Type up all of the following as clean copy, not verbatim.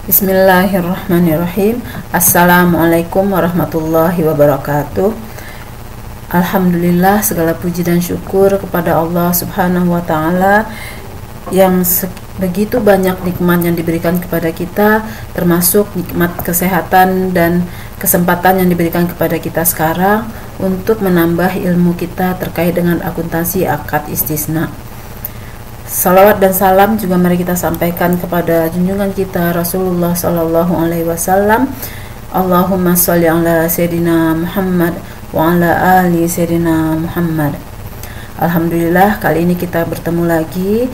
Bismillahirrahmanirrahim. Assalamualaikum warahmatullahi wabarakatuh. Alhamdulillah, segala puji dan syukur kepada Allah Subhanahu wa Ta'ala yang begitu banyak nikmat yang diberikan kepada kita, termasuk nikmat kesehatan dan kesempatan yang diberikan kepada kita sekarang untuk menambah ilmu kita terkait dengan akuntansi akad istisna. Salawat dan salam juga mari kita sampaikan kepada junjungan kita Rasulullah Sallallahu Alaihi Wasallam. Allahumma sholli ala Sayyidina Muhammad wa ala ali Sayyidina Muhammad. Alhamdulillah, kali ini kita bertemu lagi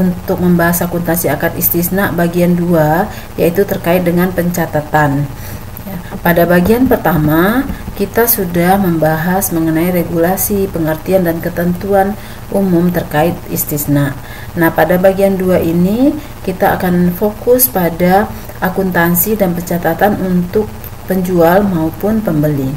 untuk membahas akuntansi akad istisna bagian 2, yaitu terkait dengan pencatatan. Pada bagian pertama, kita sudah membahas mengenai regulasi, pengertian, dan ketentuan umum terkait istisna. Nah, pada bagian 2 ini, kita akan fokus pada akuntansi dan pencatatan untuk penjual maupun pembeli.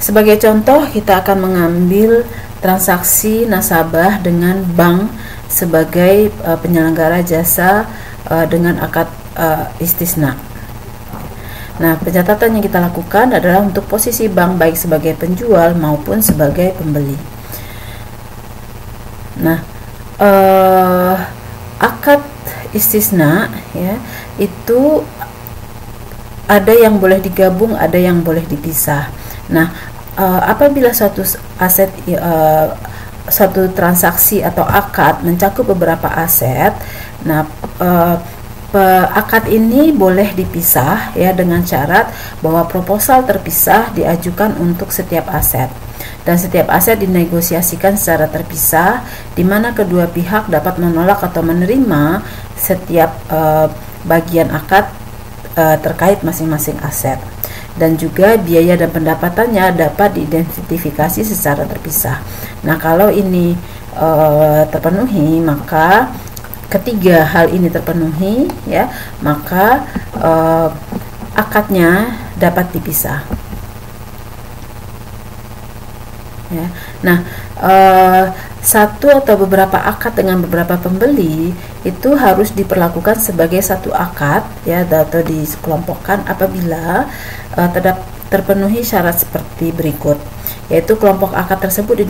Sebagai contoh, kita akan mengambil transaksi nasabah dengan bank sebagai penyelenggara jasa dengan akad istisna. Nah, pencatatan yang kita lakukan adalah untuk posisi bank baik sebagai penjual maupun sebagai pembeli. Nah, akad istisna ya, itu ada yang boleh digabung, ada yang boleh dipisah. Nah, apabila suatu aset suatu transaksi atau akad mencakup beberapa aset, nah akad ini boleh dipisah ya, dengan syarat bahwa proposal terpisah diajukan untuk setiap aset dan setiap aset dinegosiasikan secara terpisah, di mana kedua pihak dapat menolak atau menerima setiap bagian akad terkait masing-masing aset, dan juga biaya dan pendapatannya dapat diidentifikasi secara terpisah. Nah, kalau ini terpenuhi, maka ketiga hal ini terpenuhi ya, maka akadnya dapat dipisah ya. Nah, satu atau beberapa akad dengan beberapa pembeli itu harus diperlakukan sebagai satu akad ya, atau dikelompokkan apabila terpenuhi syarat seperti berikut, yaitu kelompok akad tersebut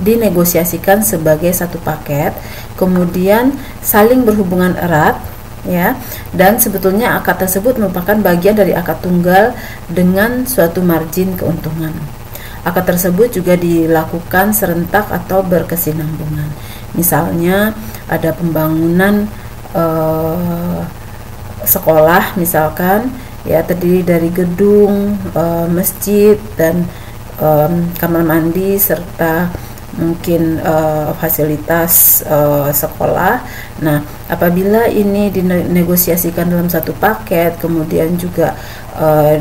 dinegosiasikan sebagai satu paket, kemudian saling berhubungan erat ya, dan sebetulnya akad tersebut merupakan bagian dari akad tunggal dengan suatu margin keuntungan. Akad tersebut juga dilakukan serentak atau berkesinambungan. Misalnya ada pembangunan sekolah misalkan ya, terdiri dari gedung, masjid, dan kamar mandi serta mungkin fasilitas sekolah. Nah, apabila ini dinegosiasikan dalam satu paket, kemudian juga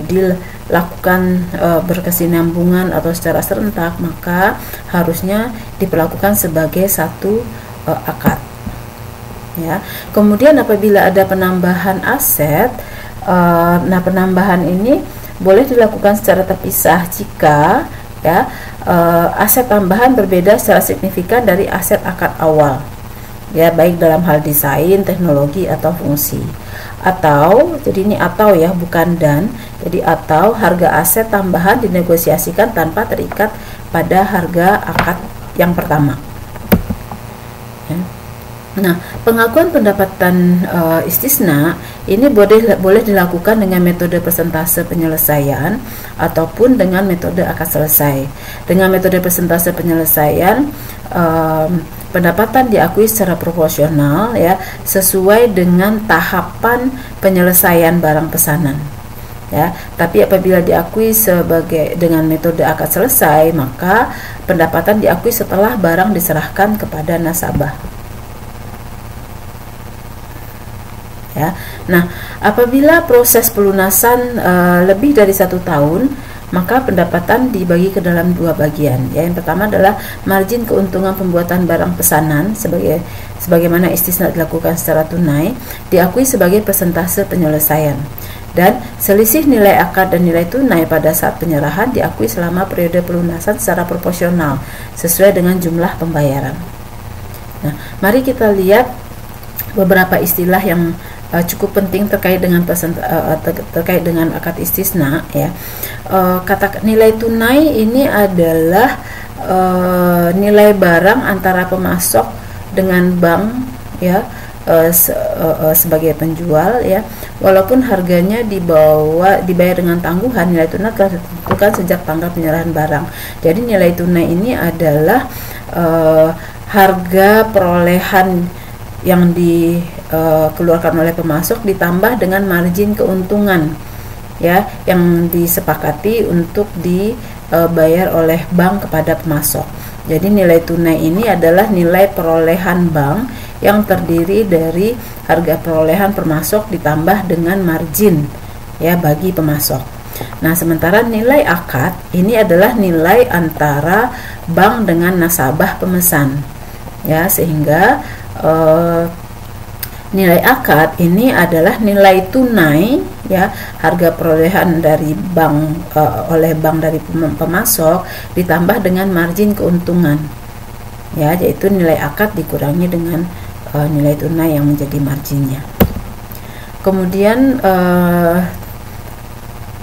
dilakukan berkesinambungan atau secara serentak, maka harusnya diperlakukan sebagai satu akad ya. Kemudian apabila ada penambahan aset, nah penambahan ini boleh dilakukan secara terpisah jika ya aset tambahan berbeda secara signifikan dari aset akad awal ya, baik dalam hal desain, teknologi, atau fungsi. Atau, jadi ini atau ya, bukan dan, jadi atau harga aset tambahan dinegosiasikan tanpa terikat pada harga akad yang pertama ya. Nah, pengakuan pendapatan istisna ini boleh dilakukan dengan metode persentase penyelesaian ataupun dengan metode akad selesai. Dengan metode persentase penyelesaian, pendapatan diakui secara proporsional ya, sesuai dengan tahapan penyelesaian barang pesanan ya. Tapi apabila diakui dengan metode akad selesai, maka pendapatan diakui setelah barang diserahkan kepada nasabah ya. Nah, apabila proses pelunasan lebih dari 1 tahun, maka pendapatan dibagi ke dalam 2 bagian ya. Yang pertama adalah margin keuntungan pembuatan barang pesanan sebagaimana istisna dilakukan secara tunai, diakui sebagai persentase penyelesaian, dan selisih nilai akad dan nilai tunai pada saat penyerahan diakui selama periode pelunasan secara proporsional sesuai dengan jumlah pembayaran. Nah, mari kita lihat beberapa istilah yang cukup penting terkait dengan terkait dengan akad istisna ya. Kata nilai tunai ini adalah nilai barang antara pemasok dengan bank ya, sebagai penjual ya, walaupun harganya dibayar dengan tangguhan, nilai tunai telah ditentukan sejak tanggal penyerahan barang. Jadi nilai tunai ini adalah harga perolehan yang dikeluarkan oleh pemasok ditambah dengan margin keuntungan ya, yang disepakati untuk dibayar oleh bank kepada pemasok. Jadi nilai tunai ini adalah nilai perolehan bank yang terdiri dari harga perolehan pemasok ditambah dengan margin ya bagi pemasok. Nah, sementara nilai akad ini adalah nilai antara bank dengan nasabah pemesan ya, sehingga nilai akad ini adalah nilai tunai ya, harga perolehan dari bank oleh bank dari pemasok ditambah dengan margin keuntungan ya, yaitu nilai akad dikurangi dengan nilai tunai yang menjadi marginnya. Kemudian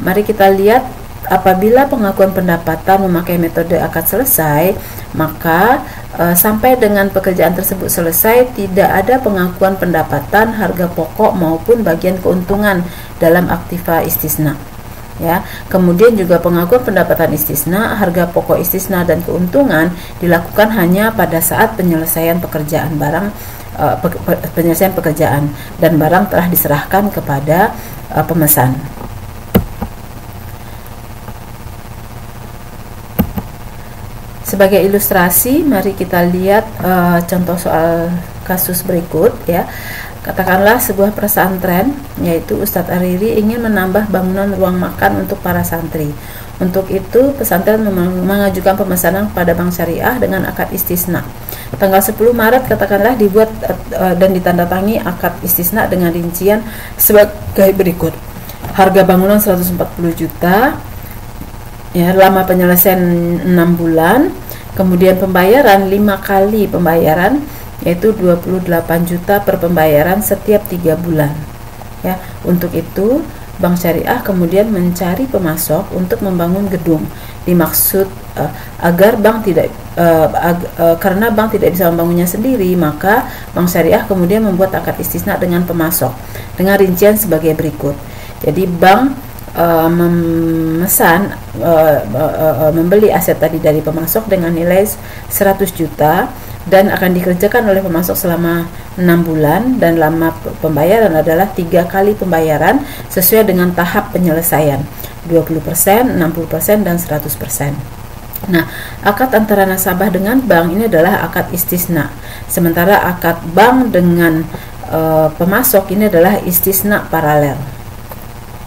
mari kita lihat, apabila pengakuan pendapatan memakai metode akad selesai, maka sampai dengan pekerjaan tersebut selesai tidak ada pengakuan pendapatan, harga pokok maupun bagian keuntungan dalam aktiva istisna ya. Kemudian juga pengakuan pendapatan istisna, harga pokok istisna dan keuntungan dilakukan hanya pada saat penyelesaian pekerjaan penyelesaian pekerjaan dan barang telah diserahkan kepada pemesan. Sebagai ilustrasi, mari kita lihat contoh soal kasus berikut ya. Katakanlah sebuah pesantren, yaitu Ustadz Ariri ingin menambah bangunan ruang makan untuk para santri. Untuk itu, pesantren mengajukan pemesanan kepada Bank Syariah dengan akad istisna. Tanggal 10 Maret katakanlah dibuat dan ditandatangani akad istisna dengan rincian sebagai berikut. Harga bangunan 140 juta. Ya, lama penyelesaian 6 bulan, kemudian pembayaran 5 kali pembayaran, yaitu 28 juta per pembayaran setiap 3 bulan ya. Untuk itu Bank Syariah kemudian mencari pemasok untuk membangun gedung. Dimaksud agar bank tidak karena bank tidak bisa membangunnya sendiri, maka Bank Syariah kemudian membuat akad istisna dengan pemasok dengan rincian sebagai berikut. Jadi bank membeli aset tadi dari pemasok dengan nilai 100 juta dan akan dikerjakan oleh pemasok selama 6 bulan, dan lama pembayaran adalah 3 kali pembayaran sesuai dengan tahap penyelesaian 20%, 60% dan 100%. Nah, akad antara nasabah dengan bank ini adalah akad istisna, sementara akad bank dengan pemasok ini adalah istisna paralel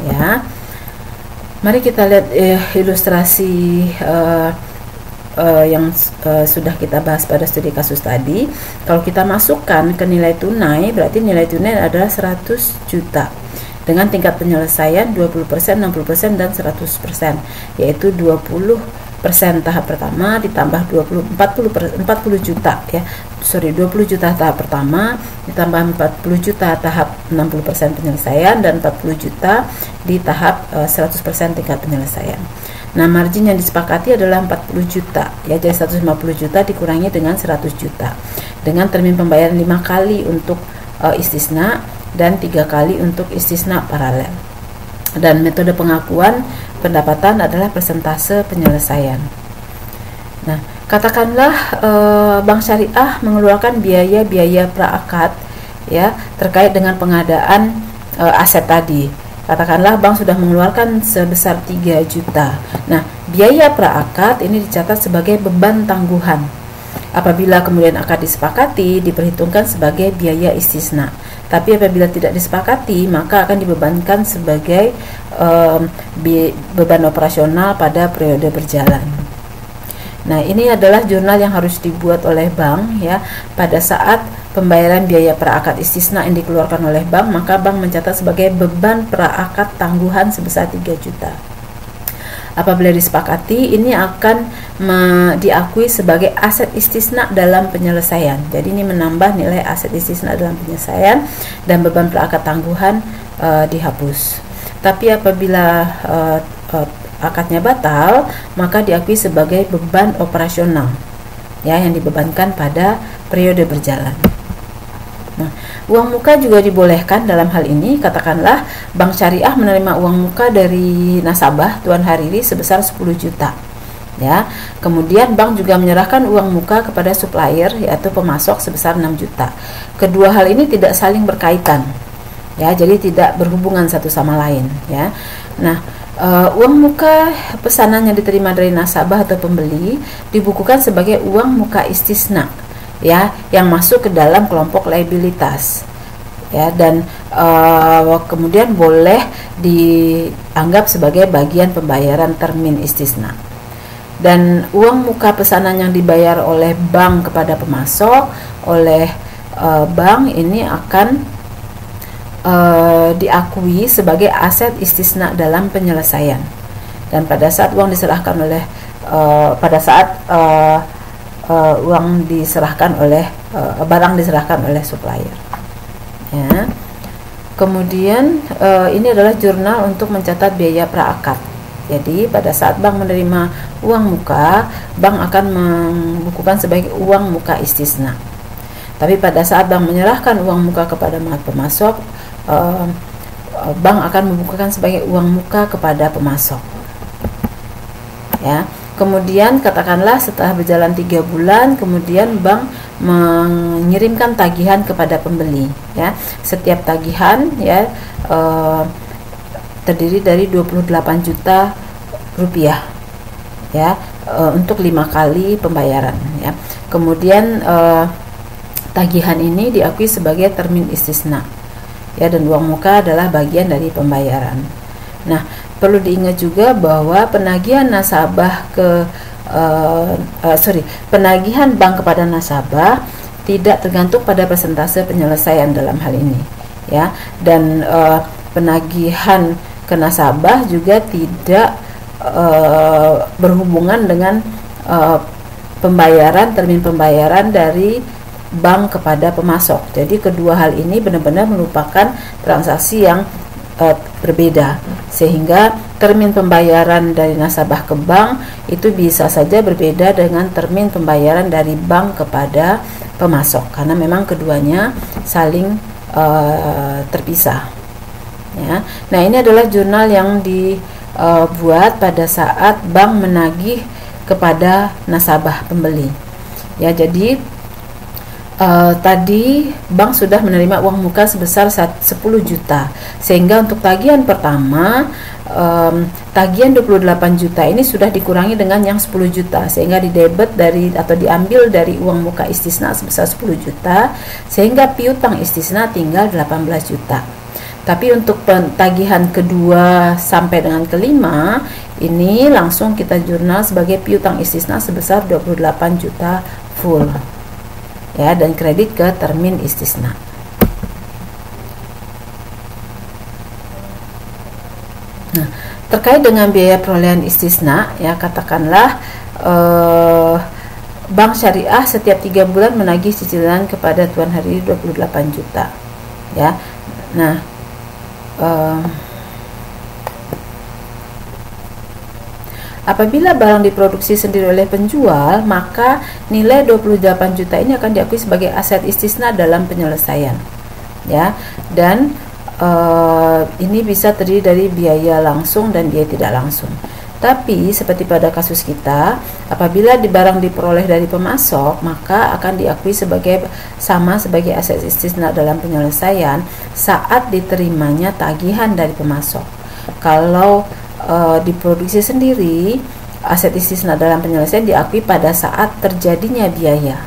ya. Mari kita lihat ilustrasi yang sudah kita bahas pada studi kasus tadi. Kalau kita masukkan ke nilai tunai, berarti nilai tunai adalah 100 juta dengan tingkat penyelesaian 20%, 60% dan 100%, yaitu 20% tahap pertama ditambah 20 juta ya. 20 juta tahap pertama ditambah 40 juta tahap 60% penyelesaian dan 40 juta di tahap 100% tingkat penyelesaian. Nah, margin yang disepakati adalah 40 juta ya, jadi 150 juta dikurangi dengan 100 juta dengan termin pembayaran 5 kali untuk istisna dan 3 kali untuk istisna paralel. Dan metode pengakuan pendapatan adalah persentase penyelesaian. Nah, katakanlah Bank Syariah mengeluarkan biaya-biaya praakad ya terkait dengan pengadaan aset tadi. Katakanlah bank sudah mengeluarkan sebesar 3 juta. Nah, biaya praakad ini dicatat sebagai beban tangguhan. Apabila kemudian akad disepakati, diperhitungkan sebagai biaya istisna. Tapi apabila tidak disepakati, maka akan dibebankan sebagai beban operasional pada periode berjalan. Nah, ini adalah jurnal yang harus dibuat oleh bank ya. Pada saat pembayaran biaya praakad istisna yang dikeluarkan oleh bank, maka bank mencatat sebagai beban praakad tangguhan sebesar 3 juta. apabila disepakati, ini akan diakui sebagai aset istisna dalam penyelesaian. Jadi ini menambah nilai aset istisna dalam penyelesaian dan beban perakat tangguhan dihapus. Tapi apabila akadnya batal, maka diakui sebagai beban operasional, ya, yang dibebankan pada periode berjalan. Nah, uang muka juga dibolehkan dalam hal ini. Katakanlah bank syariah menerima uang muka dari nasabah Tuan Hariri sebesar 10 juta. Ya, kemudian bank juga menyerahkan uang muka kepada supplier, yaitu pemasok, sebesar 6 juta. Kedua hal ini tidak saling berkaitan. Ya, jadi tidak berhubungan satu sama lain, ya. Nah, uang muka pesanan yang diterima dari nasabah atau pembeli dibukukan sebagai uang muka istisna, ya, yang masuk ke dalam kelompok liabilitas, ya, dan kemudian boleh dianggap sebagai bagian pembayaran termin istisna. Dan uang muka pesanan yang dibayar oleh bank kepada pemasok oleh bank ini akan diakui sebagai aset istisna dalam penyelesaian. Dan pada saat uang diserahkan oleh uang diserahkan oleh barang diserahkan oleh supplier, ya. Kemudian ini adalah jurnal untuk mencatat biaya praakad. Jadi pada saat bank menerima uang muka, bank akan membukukan sebagai uang muka istisna. Tapi pada saat bank menyerahkan uang muka kepada pemasok, bank akan membukukan sebagai uang muka kepada pemasok, ya. Kemudian katakanlah setelah berjalan 3 bulan, kemudian bank mengirimkan tagihan kepada pembeli, ya. Setiap tagihan, ya, terdiri dari 28 juta rupiah, ya, untuk 5 kali pembayaran, ya. Kemudian tagihan ini diakui sebagai termin istisna, ya, dan uang muka adalah bagian dari pembayaran. Nah, perlu diingat juga bahwa penagihan penagihan bank kepada nasabah tidak tergantung pada persentase penyelesaian dalam hal ini, ya, dan penagihan ke nasabah juga tidak berhubungan dengan termin pembayaran dari bank kepada pemasok. Jadi kedua hal ini benar-benar merupakan transaksi yang berbeda, sehingga termin pembayaran dari nasabah ke bank itu bisa saja berbeda dengan termin pembayaran dari bank kepada pemasok, karena memang keduanya saling terpisah, ya. Nah, ini adalah jurnal yang dibuat pada saat bank menagih kepada nasabah pembeli, ya. Jadi tadi bank sudah menerima uang muka sebesar 10 juta, sehingga untuk tagihan pertama, tagihan 28 juta ini sudah dikurangi dengan yang 10 juta, sehingga didebet dari atau diambil dari uang muka istisna sebesar 10 juta, sehingga piutang istisna tinggal 18 juta. Tapi untuk tagihan kedua sampai dengan kelima, ini langsung kita jurnal sebagai piutang istisna sebesar 28 juta full, ya, dan kredit ke termin istisna. Nah, terkait dengan biaya perolehan istisna, ya, katakanlah bank syariah setiap 3 bulan menagih cicilan kepada Tuan Hariri 28 juta, ya. Nah, apabila barang diproduksi sendiri oleh penjual, maka nilai 28 juta ini akan diakui sebagai aset istisna dalam penyelesaian, ya. Dan ini bisa terdiri dari biaya langsung dan biaya tidak langsung. Tapi seperti pada kasus kita, apabila barang diperoleh dari pemasok, maka akan diakui sebagai aset istisna dalam penyelesaian saat diterimanya tagihan dari pemasok. Kalau diproduksi sendiri, aset istisna dalam penyelesaian diakui pada saat terjadinya biaya,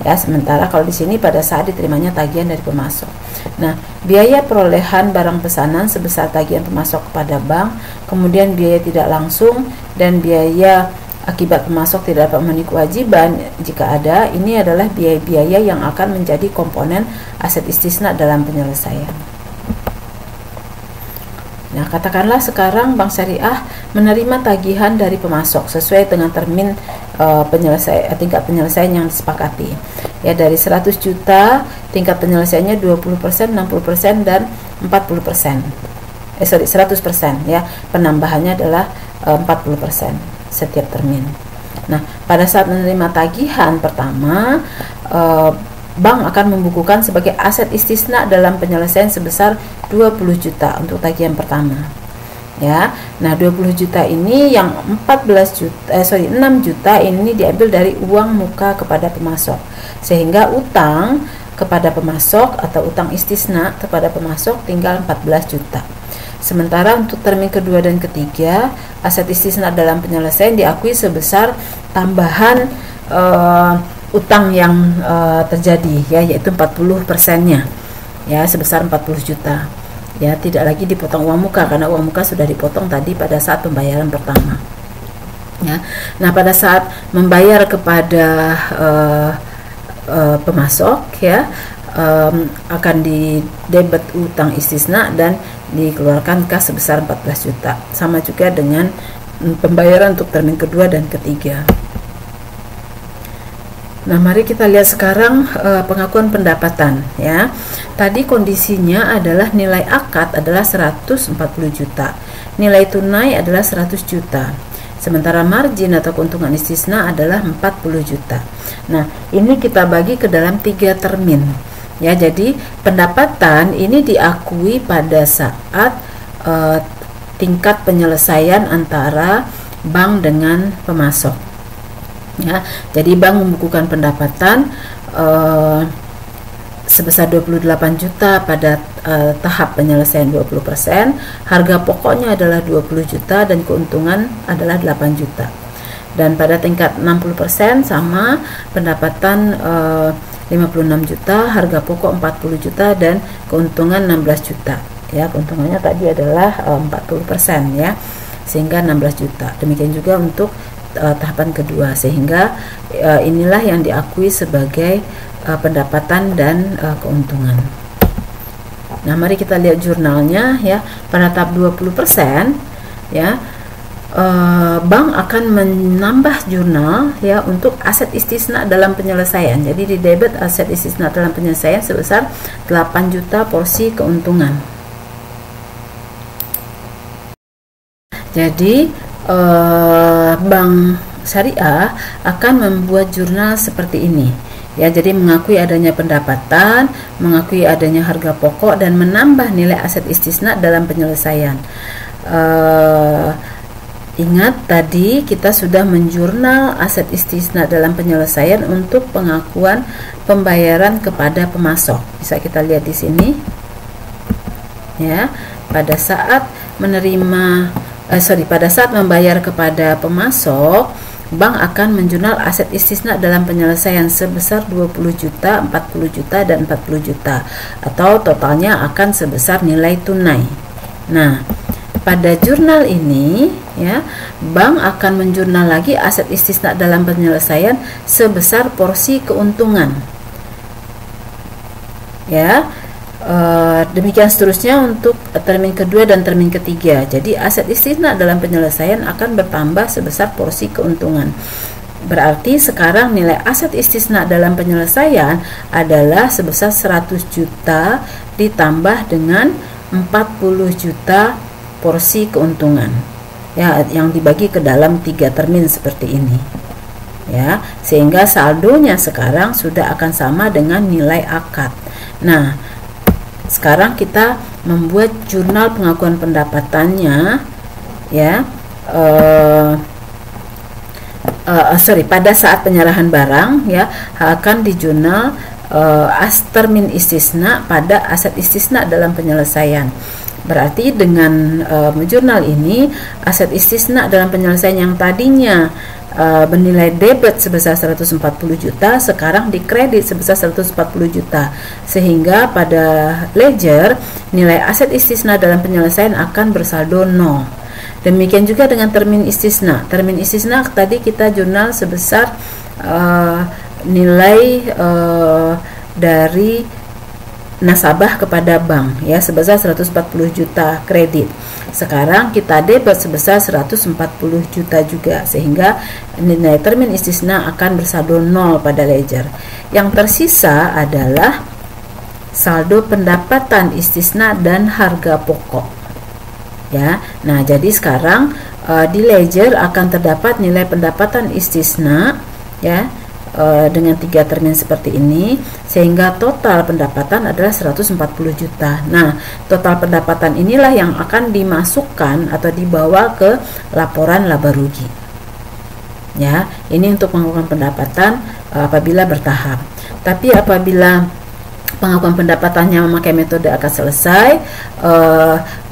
ya. Sementara kalau di sini pada saat diterimanya tagihan dari pemasok. Nah, biaya perolehan barang pesanan sebesar tagihan pemasok kepada bank, kemudian biaya tidak langsung dan biaya akibat pemasok tidak dapat memenuhi kewajiban jika ada, ini adalah biaya-biaya yang akan menjadi komponen aset istisna dalam penyelesaian. Nah, katakanlah sekarang Bank Syariah menerima tagihan dari pemasok sesuai dengan termin tingkat penyelesaian yang disepakati. Ya, dari 100 juta tingkat penyelesaiannya 20%, 60% dan 40%. 100% ya. Penambahannya adalah 40% setiap termin. Nah, pada saat menerima tagihan pertama, bank akan membukukan sebagai aset istisna dalam penyelesaian sebesar 20 juta untuk tagihan pertama. Ya. Nah, 20 juta ini yang 6 juta ini diambil dari uang muka kepada pemasok. Sehingga utang kepada pemasok atau utang istisna kepada pemasok tinggal 14 juta. Sementara untuk termin kedua dan ketiga, aset istisna dalam penyelesaian diakui sebesar tambahan utang yang terjadi, ya, yaitu 40%-nya, ya, sebesar 40 juta. Ya, tidak lagi dipotong uang muka karena uang muka sudah dipotong tadi pada saat pembayaran pertama. Ya. Nah, pada saat membayar kepada pemasok, ya, akan didebet utang istisna dan dikeluarkan kas sebesar 14 juta. Sama juga dengan pembayaran untuk termin kedua dan ketiga. Nah, mari kita lihat sekarang pengakuan pendapatan, ya. Tadi kondisinya adalah nilai akad adalah 140 juta. Nilai tunai adalah 100 juta. Sementara margin atau keuntungan istisna adalah 40 juta. Nah, ini kita bagi ke dalam 3 termin. Ya, jadi pendapatan ini diakui pada saat tingkat penyelesaian antara bank dengan pemasok. Ya, jadi bank membukukan pendapatan sebesar 28 juta pada tahap penyelesaian 20%, harga pokoknya adalah 20 juta dan keuntungan adalah 8 juta. Dan pada tingkat 60% sama pendapatan 56 juta, harga pokok 40 juta dan keuntungan 16 juta. Ya, keuntungannya tadi adalah 40% ya. Sehingga 16 juta. Demikian juga untuk tahapan kedua, sehingga inilah yang diakui sebagai pendapatan dan keuntungan. Nah, mari kita lihat jurnalnya ya. Pada tahap 20% ya, bank akan menambah jurnal ya untuk aset istisna dalam penyelesaian. Jadi di debit aset istisna dalam penyelesaian sebesar 8 juta porsi keuntungan. Jadi Bank Syariah akan membuat jurnal seperti ini. Ya, jadi mengakui adanya pendapatan, mengakui adanya harga pokok dan menambah nilai aset istisna dalam penyelesaian. Ingat tadi kita sudah menjurnal aset istisna dalam penyelesaian untuk pengakuan pembayaran kepada pemasok. Bisa kita lihat di sini. Ya, pada saat pada saat membayar kepada pemasok, bank akan menjurnal aset istisna dalam penyelesaian sebesar 20 juta, 40 juta, dan 40 juta, atau totalnya akan sebesar nilai tunai. Nah, pada jurnal ini ya, bank akan menjurnal lagi aset istisna dalam penyelesaian sebesar porsi keuntungan. Ya, demikian seterusnya untuk termin kedua dan termin ketiga. Jadi aset istisna dalam penyelesaian akan bertambah sebesar porsi keuntungan. Berarti sekarang nilai aset istisna dalam penyelesaian adalah sebesar 100 juta ditambah dengan 40 juta porsi keuntungan. Ya, yang dibagi ke dalam 3 termin seperti ini. Ya, sehingga saldonya sekarang sudah akan sama dengan nilai akad. Nah, sekarang kita membuat jurnal pengakuan pendapatannya ya. Pada saat penyerahan barang ya, akan dijurnal termin istisna pada aset istisna dalam penyelesaian. Berarti dengan menjurnal ini, aset istisna dalam penyelesaian yang tadinya bernilai debit sebesar 140 juta sekarang dikredit sebesar 140 juta, sehingga pada ledger nilai aset istisna dalam penyelesaian akan bersaldo 0. Demikian juga dengan termin istisna. Termin istisna tadi kita jurnal sebesar nilai dari nasabah kepada bank ya sebesar 140 juta kredit. Sekarang kita debit sebesar 140 juta juga, sehingga nilai termin istisna akan bersaldo 0 pada ledger. Yang tersisa adalah saldo pendapatan istisna dan harga pokok. Ya. Nah, jadi sekarang di ledger akan terdapat nilai pendapatan istisna, ya, dengan 3 termin seperti ini, sehingga total pendapatan adalah 140 juta. Nah, total pendapatan inilah yang akan dimasukkan atau dibawa ke laporan laba rugi. Ya, ini untuk pengakuan pendapatan apabila bertahap. Tapi apabila pengakuan pendapatannya memakai metode akad selesai,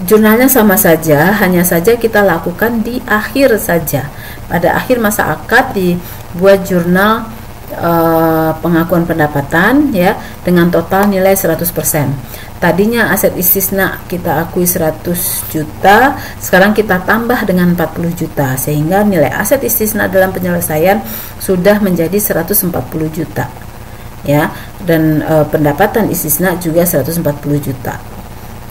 jurnalnya sama saja, hanya saja kita lakukan di akhir saja. Pada akhir masa akad dibuat jurnal pengakuan pendapatan, ya, dengan total nilai 100%. Tadinya aset istisna kita akui 100 juta, sekarang kita tambah dengan 40 juta, sehingga nilai aset istisna dalam penyelesaian sudah menjadi 140 juta. Ya, dan pendapatan istisna juga 140 juta.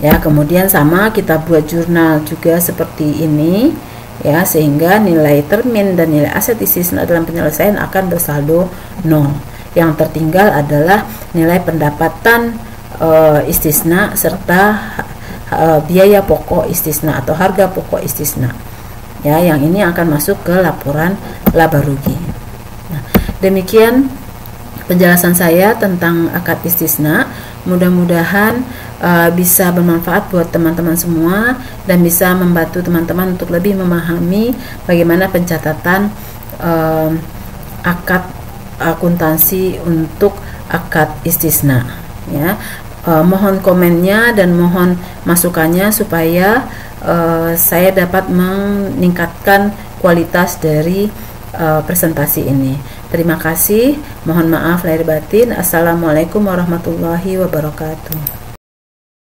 Ya, kemudian sama kita buat jurnal juga seperti ini, ya, sehingga nilai termin dan nilai aset istisna dalam penyelesaian akan bersaldo 0. Yang tertinggal adalah nilai pendapatan istisna serta biaya pokok istisna atau harga pokok istisna. Ya, yang ini akan masuk ke laporan laba rugi. Nah, demikian penjelasan saya tentang akad istisna. Mudah-mudahan bisa bermanfaat buat teman-teman semua dan bisa membantu teman-teman untuk lebih memahami bagaimana pencatatan akad akuntansi untuk akad istisna. Ya, mohon komennya dan mohon masukannya supaya saya dapat meningkatkan kualitas dari presentasi ini. Terima kasih, mohon maaf lahir batin. Assalamualaikum warahmatullahi wabarakatuh.